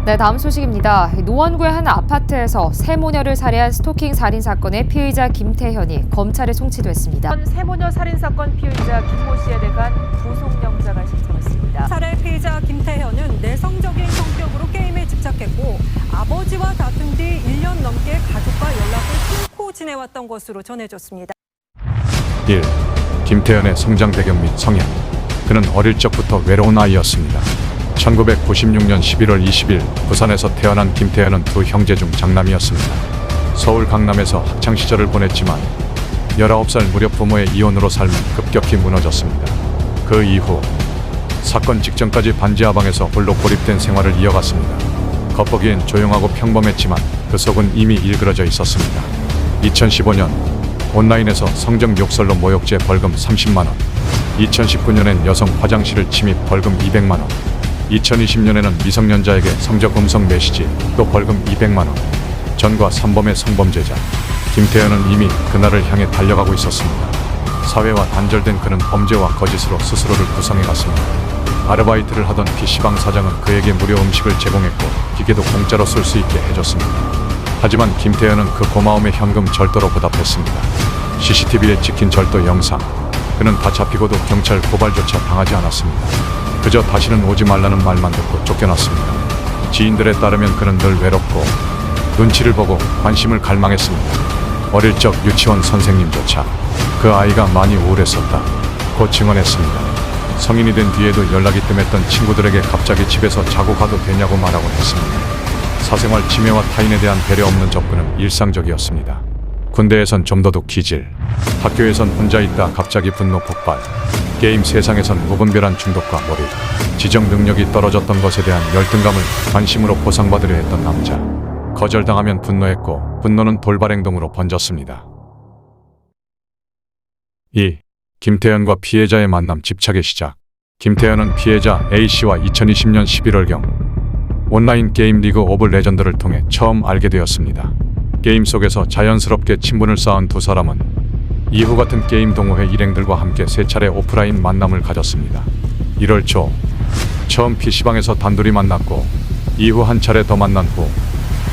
네, 다음 소식입니다. 노원구의 한 아파트에서 세모녀를 살해한 스토킹 살인 사건의 피의자 김태현이 검찰에 송치됐습니다. 세모녀 살인 사건 피의자 김모 씨에 대한 구속영장을 신청했습니다. 살해 피의자 김태현은 내성적인 성격으로 게임에 집착했고 아버지와 다툰 뒤 1년 넘게 가족과 연락을 끊고 지내왔던 것으로 전해졌습니다. 1. 김태현의 성장 배경 및 성향. 그는 어릴 적부터 외로운 아이였습니다. 1996년 11월 20일 부산에서 태어난 김태현은 두 형제 중 장남이었습니다. 서울 강남에서 학창 시절을 보냈지만 19살 무렵 부모의 이혼으로 삶은 급격히 무너졌습니다. 그 이후 사건 직전까지 반지하방에서 홀로 고립된 생활을 이어갔습니다. 겉보기엔 조용하고 평범했지만 그 속은 이미 일그러져 있었습니다. 2015년 온라인에서 성적 욕설로 모욕죄 벌금 30만 원, 2019년엔 여성 화장실을 침입 벌금 200만 원, 2020년에는 미성년자에게 성적 음성 메시지 또 벌금 200만 원. 전과 3범의 성범죄자 김태현은 이미 그날을 향해 달려가고 있었습니다. 사회와 단절된 그는 범죄와 거짓으로 스스로를 구성해갔습니다. 아르바이트를 하던 PC방 사장은 그에게 무료 음식을 제공했고 기계도 공짜로 쓸 수 있게 해줬습니다. 하지만 김태현은 그 고마움에 현금 절도로 보답했습니다. CCTV에 찍힌 절도 영상. 그는 다 잡히고도 경찰 고발조차 당하지 않았습니다. 그저 다시는 오지 말라는 말만 듣고 쫓겨났습니다. 지인들에 따르면 그는 늘 외롭고 눈치를 보고 관심을 갈망했습니다. 어릴 적 유치원 선생님조차 그 아이가 많이 우울했었다고 증언했습니다. 성인이 된 뒤에도 연락이 뜸했던 친구들에게 갑자기 집에서 자고 가도 되냐고 말하곤 했습니다. 사생활 침해와 타인에 대한 배려 없는 접근은 일상적이었습니다. 군대에선 좀 더욱 기질, 학교에선 혼자 있다 갑자기 분노 폭발, 게임 세상에선 무분별한 중독과 몰입, 지적 능력이 떨어졌던 것에 대한 열등감을 관심으로 보상받으려 했던 남자. 거절당하면 분노했고 분노는 돌발 행동으로 번졌습니다. 2. 김태현과 피해자의 만남 집착의 시작. 김태현은 피해자 A씨와 2020년 11월경 온라인 게임 리그 오브 레전드를 통해 처음 알게 되었습니다. 게임 속에서 자연스럽게 친분을 쌓은 두 사람은 이후 같은 게임 동호회 일행들과 함께 세 차례 오프라인 만남을 가졌습니다. 1월 초 처음 PC방에서 단둘이 만났고 이후 한 차례 더 만난 후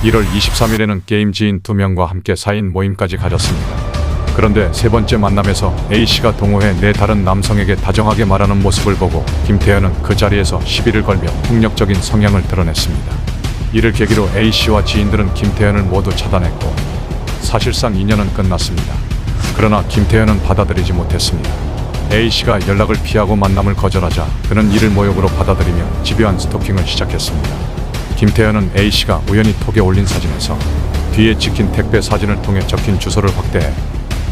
1월 23일에는 게임 지인 2명과 함께 4인 모임까지 가졌습니다. 그런데 세 번째 만남에서 A씨가 동호회 내 다른 남성에게 다정하게 말하는 모습을 보고 김태현은 그 자리에서 시비를 걸며 폭력적인 성향을 드러냈습니다. 이를 계기로 A씨와 지인들은 김태현을 모두 차단했고 사실상 인연은 끝났습니다. 그러나 김태현은 받아들이지 못했습니다. A씨가 연락을 피하고 만남을 거절하자 그는 이를 모욕으로 받아들이며 집요한 스토킹을 시작했습니다. 김태현은 A씨가 우연히 톡에 올린 사진에서 뒤에 찍힌 택배 사진을 통해 적힌 주소를 확대해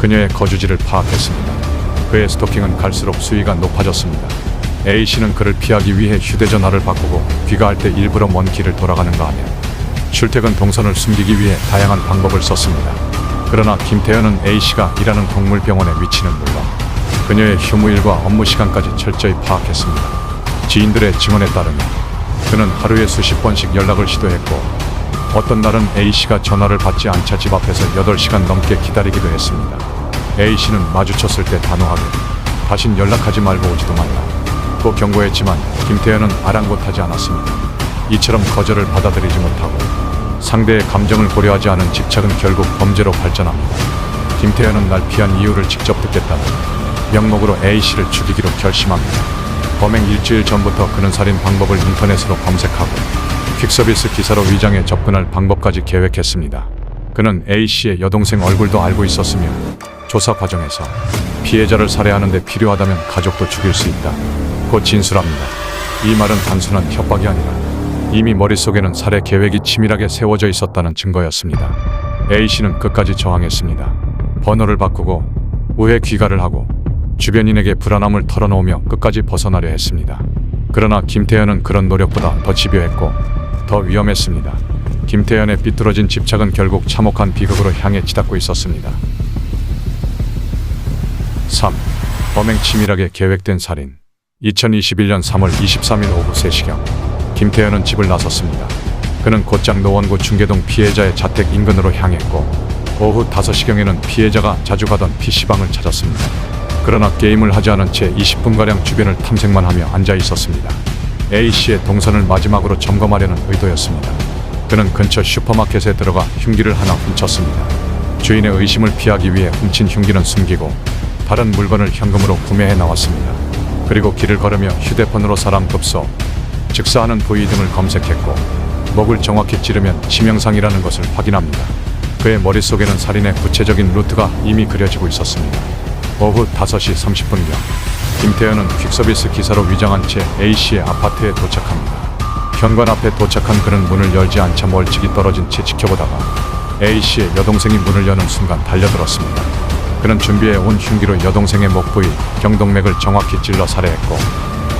그녀의 거주지를 파악했습니다. 그의 스토킹은 갈수록 수위가 높아졌습니다. A씨는 그를 피하기 위해 휴대전화를 바꾸고 귀가할 때 일부러 먼 길을 돌아가는가 하며 출퇴근 동선을 숨기기 위해 다양한 방법을 썼습니다. 그러나 김태현은 A씨가 일하는 동물병원의 위치는 물론 그녀의 휴무일과 업무 시간까지 철저히 파악했습니다. 지인들의 증언에 따르면 그는 하루에 수십 번씩 연락을 시도했고 어떤 날은 A씨가 전화를 받지 않자 집 앞에서 8시간 넘게 기다리기도 했습니다. A씨는 마주쳤을 때 단호하게 다신 연락하지 말고 오지도 말라 고 경고했지만 김태현은 아랑곳하지 않았습니다. 이처럼 거절을 받아들이지 못하고 상대의 감정을 고려하지 않은 집착은 결국 범죄로 발전합니다. 김태현은 날 피한 이유를 직접 듣겠다는 명목으로 A씨를 죽이기로 결심합니다. 범행 일주일 전부터 그는 살인 방법을 인터넷으로 검색하고 퀵서비스 기사로 위장해 접근할 방법까지 계획했습니다. 그는 A씨의 여동생 얼굴도 알고 있었으며 조사 과정에서 피해자를 살해하는 데 필요하다면 가족도 죽일 수 있다 고 진술합니다. 이 말은 단순한 협박이 아니라 이미 머릿속에는 살해 계획이 치밀하게 세워져 있었다는 증거였습니다. A씨는 끝까지 저항했습니다. 번호를 바꾸고 우회 귀가를 하고 주변인에게 불안함을 털어놓으며 끝까지 벗어나려 했습니다. 그러나 김태현은 그런 노력보다 더 집요했고 더 위험했습니다. 김태현의 삐뚤어진 집착은 결국 참혹한 비극으로 향해 치닫고 있었습니다. 3. 범행 치밀하게 계획된 살인. 2021년 3월 23일 오후 3시경 김태현은 집을 나섰습니다. 그는 곧장 노원구 중계동 피해자의 자택 인근으로 향했고 오후 5시경에는 피해자가 자주 가던 PC방을 찾았습니다. 그러나 게임을 하지 않은 채 20분가량 주변을 탐색만 하며 앉아 있었습니다. A씨의 동선을 마지막으로 점검하려는 의도였습니다. 그는 근처 슈퍼마켓에 들어가 흉기를 하나 훔쳤습니다. 주인의 의심을 피하기 위해 훔친 흉기는 숨기고 다른 물건을 현금으로 구매해 나왔습니다. 그리고 길을 걸으며 휴대폰으로 사람 급소, 즉사하는 부위 등을 검색했고 목을 정확히 찌르면 치명상이라는 것을 확인합니다. 그의 머릿속에는 살인의 구체적인 루트가 이미 그려지고 있었습니다. 오후 5시 30분경 김태현은 퀵서비스 기사로 위장한 채 A씨의 아파트에 도착합니다. 현관 앞에 도착한 그는 문을 열지 않자 멀찍이 떨어진 채 지켜보다가 A씨의 여동생이 문을 여는 순간 달려들었습니다. 그는 준비해 온 흉기로 여동생의 목 부위, 경동맥을 정확히 찔러 살해했고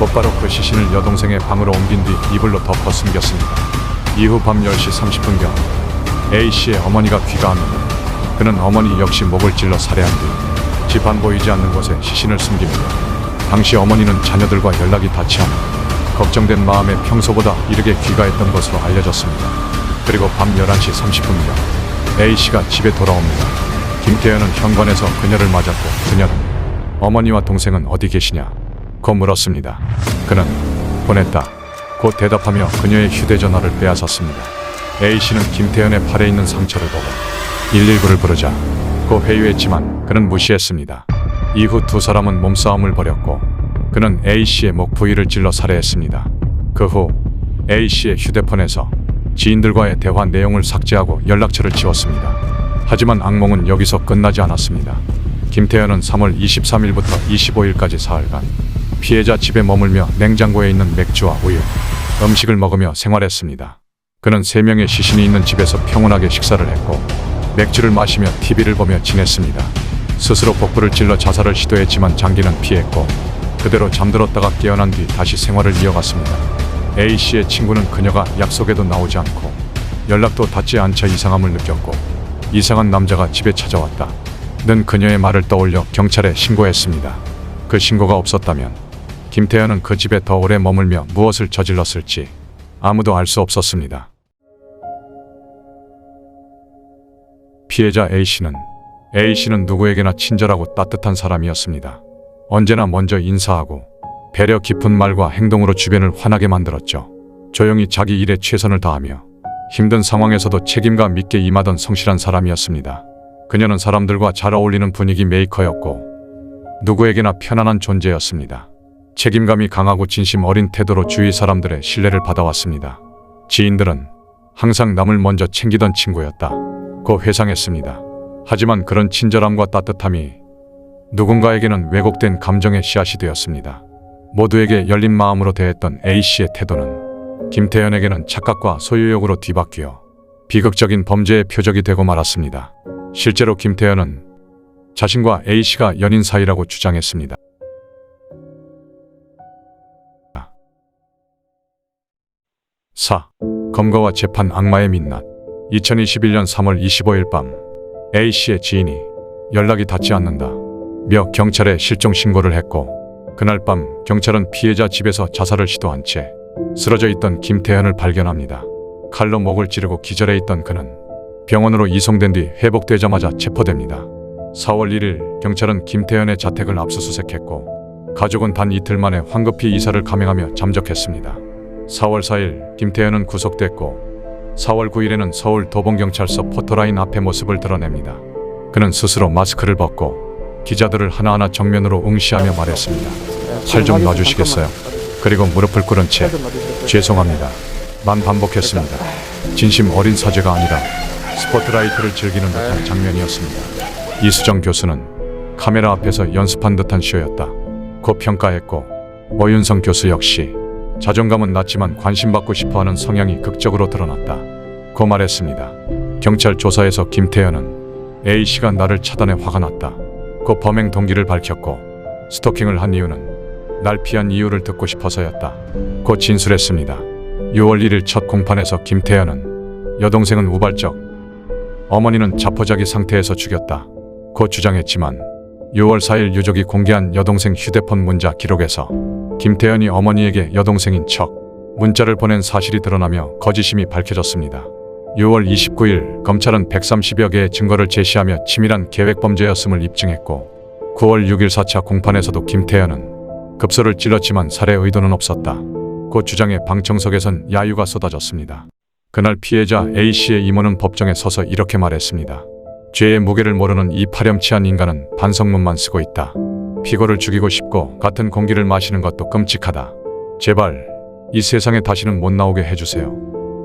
곧바로 그 시신을 여동생의 방으로 옮긴 뒤 이불로 덮어 숨겼습니다. 이후 밤 10시 30분경 A씨의 어머니가 귀가합니다. 그는 어머니 역시 목을 찔러 살해한 뒤 집 안 보이지 않는 곳에 시신을 숨깁니다. 당시 어머니는 자녀들과 연락이 닿지 않아 걱정된 마음에 평소보다 이르게 귀가했던 것으로 알려졌습니다. 그리고 밤 11시 30분경 A씨가 집에 돌아옵니다. 김태현은 현관에서 그녀를 맞았고 그녀는 어머니와 동생은 어디 계시냐 고 물었습니다. 그는 보냈다 곧 대답하며 그녀의 휴대전화를 빼앗았습니다. A씨는 김태현의 팔에 있는 상처를 보고 119를 부르자 고 회유했지만 그는 무시했습니다. 이후 두 사람은 몸싸움을 벌였고 그는 A씨의 목 부위를 찔러 살해했습니다. 그 후 A씨의 휴대폰에서 지인들과의 대화 내용을 삭제하고 연락처를 지웠습니다. 하지만 악몽은 여기서 끝나지 않았습니다. 김태현은 3월 23일부터 25일까지 사흘간 피해자 집에 머물며 냉장고에 있는 맥주와 우유, 음식을 먹으며 생활했습니다. 그는 3명의 시신이 있는 집에서 평온하게 식사를 했고 맥주를 마시며 TV를 보며 지냈습니다. 스스로 복부를 찔러 자살을 시도했지만 장기는 피했고 그대로 잠들었다가 깨어난 뒤 다시 생활을 이어갔습니다. A씨의 친구는 그녀가 약속에도 나오지 않고 연락도 닿지 않자 이상함을 느꼈고 이상한 남자가 집에 찾아왔다 는 그녀의 말을 떠올려 경찰에 신고했습니다. 그 신고가 없었다면 김태현은 그 집에 더 오래 머물며 무엇을 저질렀을지 아무도 알 수 없었습니다. 피해자 A씨는 누구에게나 친절하고 따뜻한 사람이었습니다. 언제나 먼저 인사하고 배려 깊은 말과 행동으로 주변을 환하게 만들었죠. 조용히 자기 일에 최선을 다하며 힘든 상황에서도 책임감 있게 임하던 성실한 사람이었습니다. 그녀는 사람들과 잘 어울리는 분위기 메이커였고 누구에게나 편안한 존재였습니다. 책임감이 강하고 진심 어린 태도로 주위 사람들의 신뢰를 받아왔습니다. 지인들은 항상 남을 먼저 챙기던 친구였다 고 회상했습니다. 하지만 그런 친절함과 따뜻함이 누군가에게는 왜곡된 감정의 씨앗이 되었습니다. 모두에게 열린 마음으로 대했던 A씨의 태도는 김태현에게는 착각과 소유욕으로 뒤바뀌어 비극적인 범죄의 표적이 되고 말았습니다. 실제로 김태현은 자신과 A씨가 연인 사이라고 주장했습니다. 검거와 재판 악마의 민낯. 2021년 3월 25일 밤 A씨의 지인이 연락이 닿지 않는다 며 경찰에 실종 신고를 했고 그날 밤 경찰은 피해자 집에서 자살을 시도한 채 쓰러져 있던 김태현을 발견합니다. 칼로 목을 찌르고 기절해 있던 그는 병원으로 이송된 뒤 회복되자마자 체포됩니다. 4월 1일 경찰은 김태현의 자택을 압수수색했고 가족은 단 이틀 만에 황급히 이사를 감행하며 잠적했습니다. 4월 4일 김태현은 구속됐고 4월 9일에는 서울 도봉경찰서 포토라인 앞에 모습을 드러냅니다. 그는 스스로 마스크를 벗고 기자들을 하나하나 정면으로 응시하며 말했습니다. 팔 좀 놔주시겠어요? 그리고 무릎을 꿇은 채 죄송합니다 만 반복했습니다. 진심 어린 사죄가 아니라 스포트라이트를 즐기는 듯한 장면이었습니다. 이수정 교수는 카메라 앞에서 연습한 듯한 쇼였다 고 평가했고 오윤성 교수 역시 자존감은 낮지만 관심받고 싶어하는 성향이 극적으로 드러났다 고 말했습니다. 경찰 조사에서 김태현은 A씨가 나를 차단해 화가 났다 고 범행 동기를 밝혔고 스토킹을 한 이유는 날 피한 이유를 듣고 싶어서였다 고 진술했습니다. 6월 1일 첫 공판에서 김태현은 여동생은 우발적, 어머니는 자포자기 상태에서 죽였다 고 주장했지만 6월 4일 유족이 공개한 여동생 휴대폰 문자 기록에서 김태현이 어머니에게 여동생인 척 문자를 보낸 사실이 드러나며 거짓임이 밝혀졌습니다. 6월 29일 검찰은 130여 개의 증거를 제시하며 치밀한 계획범죄였음을 입증했고 9월 6일 4차 공판에서도 김태현은 급소를 찔렀지만 살해 의도는 없었다 주장의 방청석에선 야유가 쏟아졌습니다. 그날 피해자 A씨의 이모는 법정에 서서 이렇게 말했습니다. 죄의 무게를 모르는 이 파렴치한 인간은 반성문만 쓰고 있다. 피고를 죽이고 싶고 같은 공기를 마시는 것도 끔찍하다. 제발 이 세상에 다시는 못 나오게 해주세요.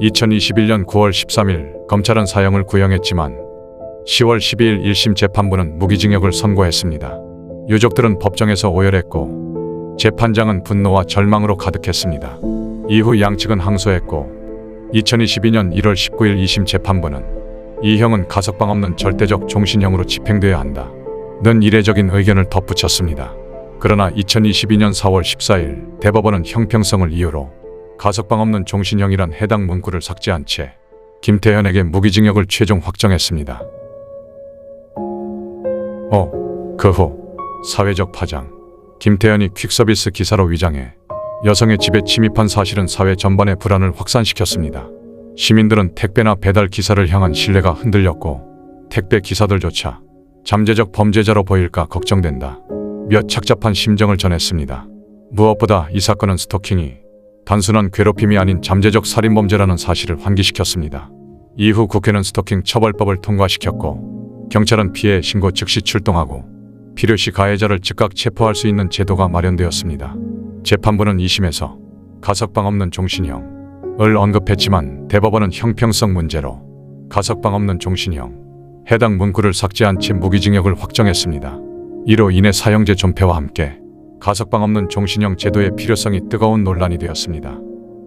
2021년 9월 13일 검찰은 사형을 구형했지만 10월 12일 1심 재판부는 무기징역을 선고했습니다. 유족들은 법정에서 오열했고 재판장은 분노와 절망으로 가득했습니다. 이후 양측은 항소했고 2022년 1월 19일 2심 재판부는 이 형은 가석방 없는 절대적 종신형으로 집행되어야 한다. 는 이례적인 의견을 덧붙였습니다. 그러나 2022년 4월 14일 대법원은 형평성을 이유로 가석방 없는 종신형이란 해당 문구를 삭제한 채 김태현에게 무기징역을 최종 확정했습니다. 그 후 사회적 파장. 김태현이 퀵서비스 기사로 위장해 여성의 집에 침입한 사실은 사회 전반의 불안을 확산시켰습니다. 시민들은 택배나 배달 기사를 향한 신뢰가 흔들렸고 택배 기사들조차 잠재적 범죄자로 보일까 걱정된다. 몇 착잡한 심정을 전했습니다. 무엇보다 이 사건은 스토킹이 단순한 괴롭힘이 아닌 잠재적 살인범죄라는 사실을 환기시켰습니다. 이후 국회는 스토킹 처벌법을 통과시켰고 경찰은 피해 신고 즉시 출동하고 필요시 가해자를 즉각 체포할 수 있는 제도가 마련되었습니다. 재판부는 2심에서 가석방 없는 종신형을 언급했지만 대법원은 형평성 문제로 가석방 없는 종신형 해당 문구를 삭제한 채 무기징역을 확정했습니다. 이로 인해 사형제 존폐와 함께 가석방 없는 종신형 제도의 필요성이 뜨거운 논란이 되었습니다.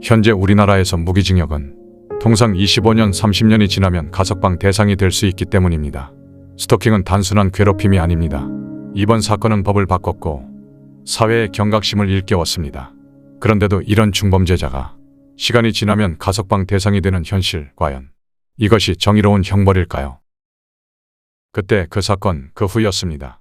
현재 우리나라에서 무기징역은 통상 25년, 30년이 지나면 가석방 대상이 될 수 있기 때문입니다. 스토킹은 단순한 괴롭힘이 아닙니다. 이번 사건은 법을 바꿨고 사회의 경각심을 일깨웠습니다. 그런데도 이런 중범죄자가 시간이 지나면 가석방 대상이 되는 현실, 과연 이것이 정의로운 형벌일까요? 그때 그 사건 그 후였습니다.